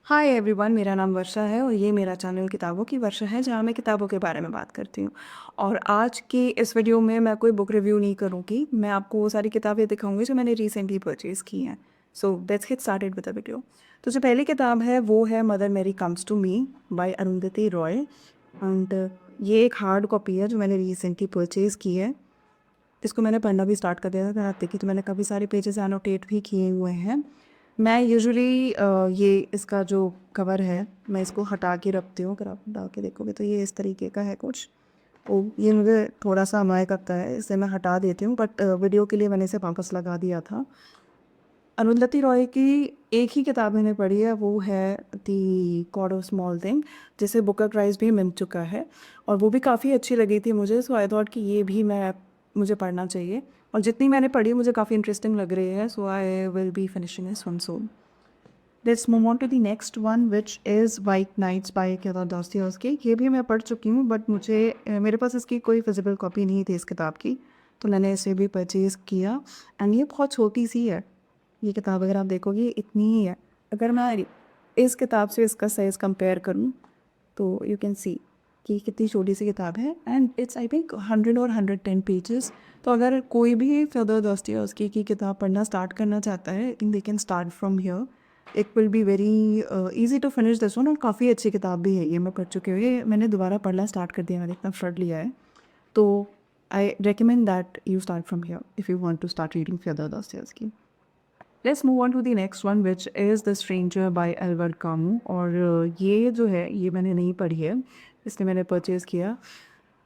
Hi everyone, मेरा नाम वर्षा है और ये मेरा चैनल किताबों की वर्षा है जहाँ मैं किताबों के बारे में बात करती हूँ। और आज की इस वीडियो में मैं कोई बुक रिव्यू नहीं करूँगी, मैं आपको वो सारी किताबें दिखाऊंगी जो मैंने रिसेंटली परचेज़ की हैं। So let's get started with the video. तो जो पहली किताब है वो है mother Mary comes to me by Arundhati Roy. And ये एक हार्ड कॉपी है जो मैंने रिसेंटली परचेज़ की है। इसको मैंने पढ़ना भी स्टार्ट कर दिया था रात की, तो मैंने काफ़ी सारे पेजेस एनोटेट भी किए हुए हैं। मैं यूजुअली ये इसका जो कवर है मैं इसको हटा के रखती हूँ। अगर आप हटा के देखोगे तो ये इस तरीके का है कुछ। ओ, ये मुझे थोड़ा सा अमाय करता है, इसे मैं हटा देती हूँ, बट वीडियो के लिए मैंने इसे वापस लगा दिया था। अरुंधति रॉय की एक ही किताब मैंने पढ़ी है, वो है दी गॉड ऑफ स्मॉल थिंग, जिसे बुकर प्राइज़ भी मिल चुका है और वो भी काफ़ी अच्छी लगी थी मुझे। सो आई थॉट कि ये भी मुझे पढ़ना चाहिए, और जितनी मैंने पढ़ी मुझे काफ़ी इंटरेस्टिंग लग रही है। So I will be finishing this one soon. Let's move on to the next one which is White Nights by Fyodor Dostoevsky. ये भी मैं पढ़ चुकी हूँ, बट मुझे मेरे पास इसकी कोई फिजिकल कॉपी नहीं थी इस किताब की, तो मैंने इसे भी परचेज़ किया। एंड ये बहुत छोटी सी है, ये किताब अगर आप देखोगे इतनी ही है। अगर मैं इस किताब से इसका साइज़ कंपेयर करूँ तो यू कैन सी कि कितनी छोटी सी किताब है। एंड इट्स आई थिंक 100 और 110 पेजेस। तो अगर कोई भी फेदर दोस्तोयेव्स्की की किताब पढ़ना स्टार्ट करना चाहता है, they can start from here. It will be very easy to finish this one. और काफ़ी अच्छी किताब भी है, ये मैं पढ़ चुकी हूँ, ये मैंने दोबारा पढ़ना स्टार्ट कर दिया, मैंने इतना फ्लड लिया है। तो I recommend that you start from here if you want to start reading Fyodor Dostoevsky. Let's move on to the next one which is the stranger by Albert Camus. और ये जो है ये मैंने नहीं पढ़ी है, इसलिए मैंने परचेज़ किया।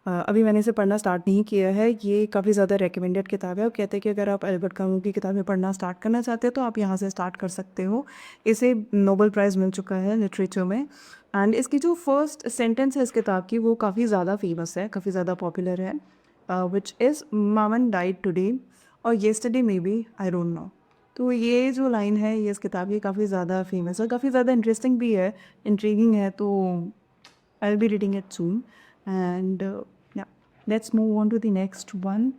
अभी मैंने इसे पढ़ना स्टार्ट नहीं किया है। ये काफ़ी ज़्यादा रिकमेंडेड किताब है और कहते हैं कि अगर आप एल्बर्ट कामू की किताबें पढ़ना स्टार्ट करना चाहते हो तो आप यहाँ से स्टार्ट कर सकते हो। इसे नोबेल प्राइज़ मिल चुका है लिटरेचर में। एंड इसकी जो फर्स्ट सेंटेंस है इस किताब की वो काफ़ी ज़्यादा फेमस है, काफ़ी ज़्यादा पॉपुलर है, which is Maman died today और yesterday maybe I don't know. तो ये जो लाइन है ये इस किताब की काफ़ी ज़्यादा फेमस है, काफ़ी ज़्यादा इंटरेस्टिंग भी है, इंट्रीगिंग है। तो I will be reading it soon. And yeah let's move on to the next one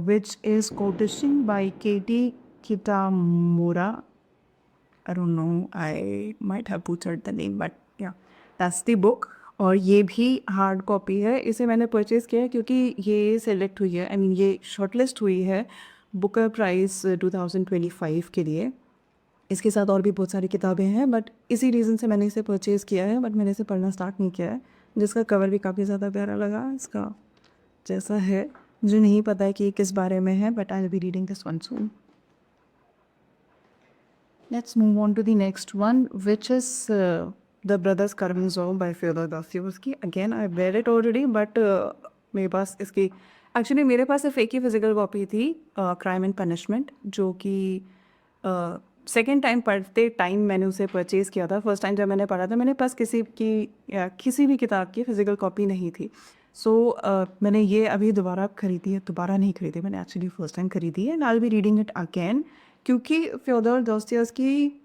which is कोटिशिंग by Katie Kitamura. I don't know, I might have butchered the name, but yeah, that's the book। और ये भी hard copy है, इसे मैंने purchase किया है क्योंकि ये सेलेक्ट हुई है, आई मीन ये शॉर्टलिस्ट हुई है बुकर प्राइज़ 2025 के लिए। इसके साथ और भी बहुत सारी किताबें हैं, बट इसी रीज़न से मैंने इसे परचेज़ किया है, बट मैंने इसे पढ़ना स्टार्ट नहीं किया है। जिसका कवर भी काफ़ी ज़्यादा प्यारा लगा इसका जैसा है। मुझे नहीं पता है कि ये किस बारे में है, but I will be reading this one soon. Let's move on to the next one, which is The Brothers Karamazov by Fyodor Dostoevsky. Again, I've read it already, but मेरे पास इसकी एक्चुअली मेरे पास सिर्फ एक ही फिजिकल कॉपी थी, crime and punishment, जो कि second time पढ़ते time मैंने उसे परचेज़ किया था। फर्स्ट टाइम जब मैंने पढ़ा था मेरे पास किसी की या किसी भी किताब की फिजिकल कॉपी नहीं थी। सो मैंने ये अभी दोबारा खरीदी है, दोबारा नहीं खरीदी, मैंने एक्चुअली फर्स्ट टाइम खरीदी है। And I will be reading it again, क्योंकि फ्योदर दोस्तोयेव्स्की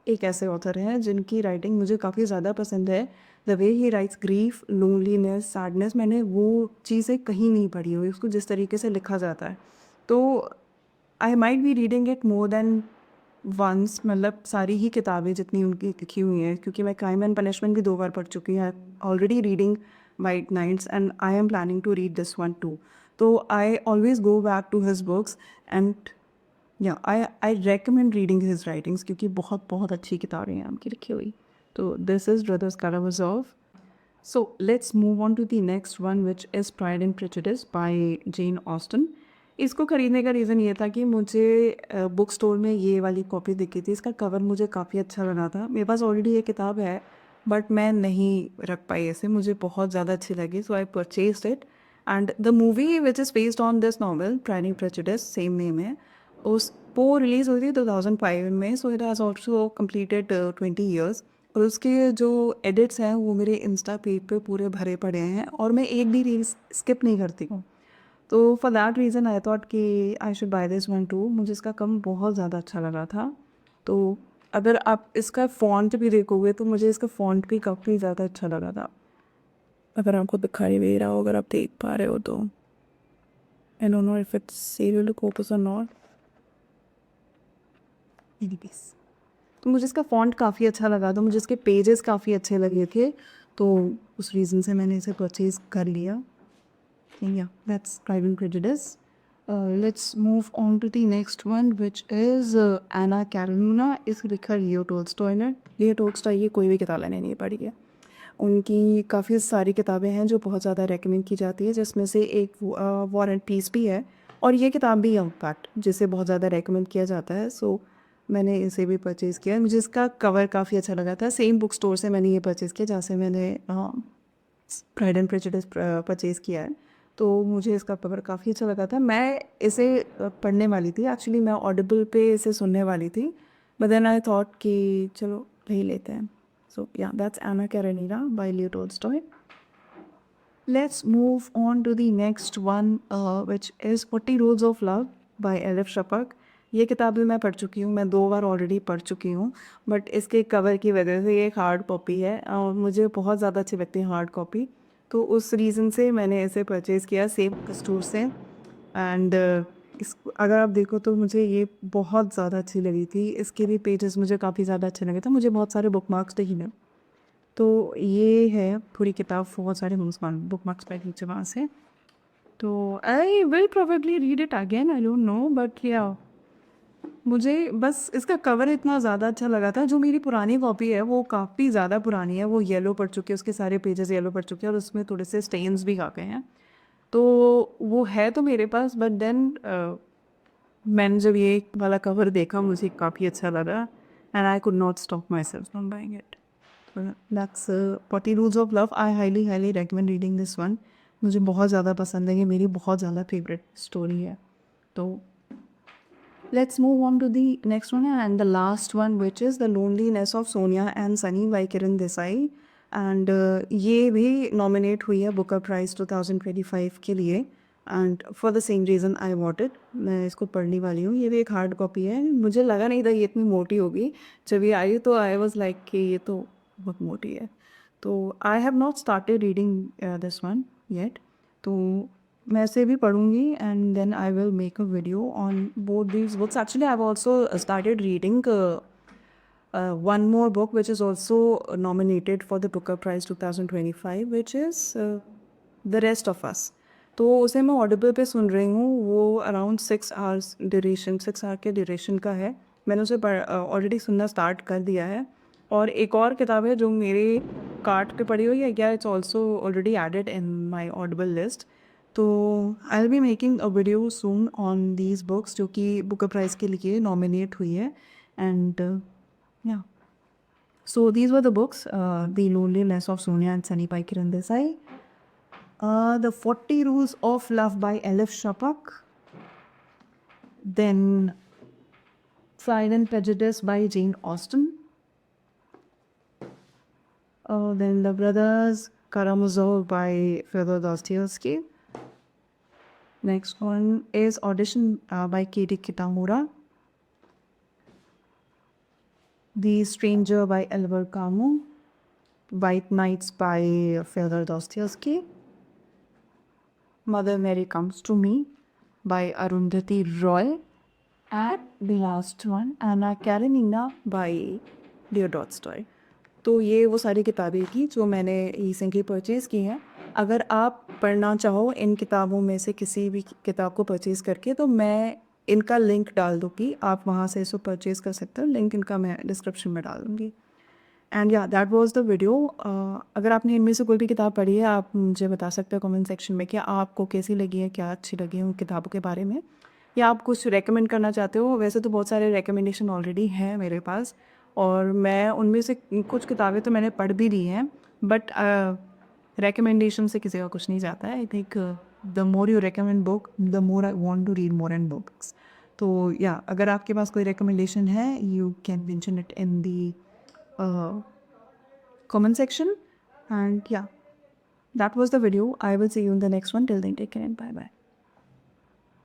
एक ऐसे ऑथर हैं जिनकी राइटिंग मुझे काफ़ी ज़्यादा पसंद है। The way he rights grief, loneliness, sadness, मैंने वो चीज़ें कहीं नहीं पढ़ी हुई, उसको जिस तरीके से लिखा जाता है। तो I might be reading it more than once, मतलब सारी ही किताबें जितनी उनकी लिखी हुई हैं, क्योंकि मैं क्राइम एंड पनिशमेंट भी 2 बार पढ़ चुकी हूँ। Already reading White Nights and I am planning to read this one too. तो I always go back to his books and yeah I recommend reading his writings, क्योंकि बहुत बहुत अच्छी किताबें हैं उनकी लिखी हुई। तो this is Brothers Karamazov. So let's move on to the next one which is Pride and Prejudice by Jane Austen. इसको ख़रीदने का रीज़न ये था कि मुझे बुक स्टोर में ये वाली कॉपी दिखी थी, इसका कवर मुझे काफ़ी अच्छा लगा था। मेरे पास ऑलरेडी ये किताब है, बट मैं नहीं रख पाई इसे, मुझे बहुत ज़्यादा अच्छी लगी, so I purchased it. And the movie which is based on this novel Pride and Prejudice, same name है, उस वो रिलीज़ हुई थी 2005 में। So it has also completed 20 years. और उसके जो एडिट्स हैं वो मेरे इंस्टा पेज पे पूरे भरे पड़े हैं और मैं एक भी रील स्किप नहीं करती हूँ। तो for that reason I thought कि I should buy this one too. मुझे इसका कम बहुत ज़्यादा अच्छा लगा था। तो अगर आप इसका फ़ॉन्ट भी देखोगे तो मुझे इसका फ़ॉन्ट भी काफ़ी ज़्यादा अच्छा लगा था। अगर आपको दिखाई दे रहा हो, अगर आप देख पा रहे हो तो। I don't know if it's able to focus और नॉट। एनीवेज, तो मुझे इसका फ़ॉन्ट काफ़ी अच्छा लगा, तो मुझे इसके पेजेस काफ़ी अच्छे लगे थे, तो उस रीज़न से मैंने इसे परचेज़ कर लिया। Yeah, that's Pride and Prejudice. Let's move on to the next one, which is Anna Karenina. इस लिखा लियो टोल्स्टॉय ने। लियो टोल्स्टॉय की कोई भी किताब मैंने नहीं पढ़ी है। उनकी काफ़ी सारी किताबें हैं जो बहुत ज़्यादा रेकमेंड की जाती है, जिसमें से एक वॉर एंड पीस भी है, और ये किताब भी है इनफैक्ट जिसे बहुत ज़्यादा रेकमेंड किया जाता है। सो मैंने इसे भी परचेज़ किया। मुझे इसका कवर काफ़ी अच्छा लगा था। सेम बुक स्टोर से मैंने ये परचेज़ किया जहाँ से मैंने प्राइड एंड प्रेजुडिस परचेज़ किया है। तो मुझे इसका कवर काफ़ी अच्छा लगा था। मैं इसे पढ़ने वाली थी, एक्चुअली मैं ऑडिबल पे इसे सुनने वाली थी, बट देन आई थॉट कि चलो ले लेते हैं। So yeah, that's Anna Karenina by Leo Tolstoy. Let's move on to the next one, which is 40 rules of love by Elif Shafak. ये किताब भी मैं पढ़ चुकी हूँ, मैं 2 बार ऑलरेडी पढ़ चुकी हूँ, बट इसके कवर की वजह से ये एक हार्ड कॉपी है और मुझे बहुत ज़्यादा अच्छी लगती है हार्ड कॉपी, तो उस रीज़न से मैंने इसे परचेज़ किया सेम स्टोर से। एंड इस अगर आप देखो तो मुझे ये बहुत ज़्यादा अच्छी लगी थी। इसके भी पेजेस मुझे काफ़ी ज़्यादा अच्छे लगे थे। मुझे बहुत सारे बुक मार्क्स थे ही, तो ये है पूरी किताब, बहुत सारे बुक मार्क्स पे नीचे वहाँ से। तो I will probably read it again, I don't no, but या मुझे बस इसका कवर इतना ज़्यादा अच्छा लगा था। जो मेरी पुरानी कॉपी है वो काफ़ी ज़्यादा पुरानी है, वो येलो पड़ चुकी है, उसके सारे पेजेस येलो पड़ चुके हैं और उसमें थोड़े से स्टेन्स भी आ गए हैं। तो वो है तो मेरे पास, बट देन मैंने जब ये वाला कवर देखा मुझे काफ़ी अच्छा लगा, and I could not stop my self from buying it. That's 40 rules of love. I highly highly recommend reading this one. मुझे बहुत ज़्यादा पसंद है, ये मेरी बहुत ज़्यादा फेवरेट स्टोरी है। तो let's move on to the next one and the last one, which is The Loneliness of Sonia and Sunny by Kiran Desai. And ये भी नॉमिनेट हुई है बुकर प्राइज़ 2025 के लिए, and for the same reason I want it. मैं इसको पढ़ने वाली हूँ। ये भी एक हार्ड कॉपी है, मुझे लगा नहीं था ये इतनी मोटी होगी। जब ये आई तो आई वॉज लाइक कि ये तो बहुत मोटी है। तो I have not started reading this one yet, तो मैं इसे भी पढ़ूंगी and then I will make a video on both these books. Actually I have also started reading one more book which is also nominated for the Booker Prize 2025, which is The Rest of Us. तो उसे मैं Audible पे सुन रही हूँ। वो around 6 hours duration, 6 our के duration का है। मैंने उसे ऑलरेडी सुनना स्टार्ट कर दिया है। और एक और किताब है जो मेरे कार्ट पे पड़ी हुई है, या it's also already added in my Audible list. तो I will be making a video soon on these books जो कि बुकर प्राइज़ के लिए नॉमिनेट हुई है। And yeah. So these were the books, The Loneliness of Sonia and Sunny by Kiran Desai, The 40 Rules of Love by Elif Shafak, then Pride and Prejudice by Jane Austen, then The Brothers Karamazov by Fyodor Dostoevsky. Next one is Audition by Katie Kitamura, The Stranger by Albert Camus, White Nights by Fyodor Dostoevsky, Mother Mary Comes to Me by Arundhati Roy, and the last one, Anna Karenina by Leo Tolstoy. तो ये वो सारी किताबें थी जो मैंने recently purchase की हैं। अगर आप पढ़ना चाहो इन किताबों में से किसी भी किताब को परचेज़ करके, तो मैं इनका लिंक डाल दूँगी, आप वहाँ से इसको परचेज़ कर सकते हो। लिंक इनका मैं डिस्क्रिप्शन में डाल दूँगी। एंड या, दैट वाज द वीडियो। अगर आपने इनमें से कोई भी किताब पढ़ी है, आप मुझे बता सकते हो कमेंट सेक्शन में कि आपको कैसी लगी है, क्या अच्छी लगी है उन किताबों के बारे में, या आप कुछ रेकमेंड करना चाहते हो। वैसे तो बहुत सारे रेकमेंडेशन ऑलरेडी हैं मेरे पास, और मैं उनमें से कुछ किताबें तो मैंने पढ़ भी ली हैं, बट रेकमेंडेशन से किसी का कुछ नहीं जाता है। I think the more you recommend book, the more I want to read more and books. तो या, अगर आपके पास कोई रिकमेंडेशन है, you can mention it in the comment section. And yeah, that was the video. I will see you in the next one. Till then, take care and bye bye.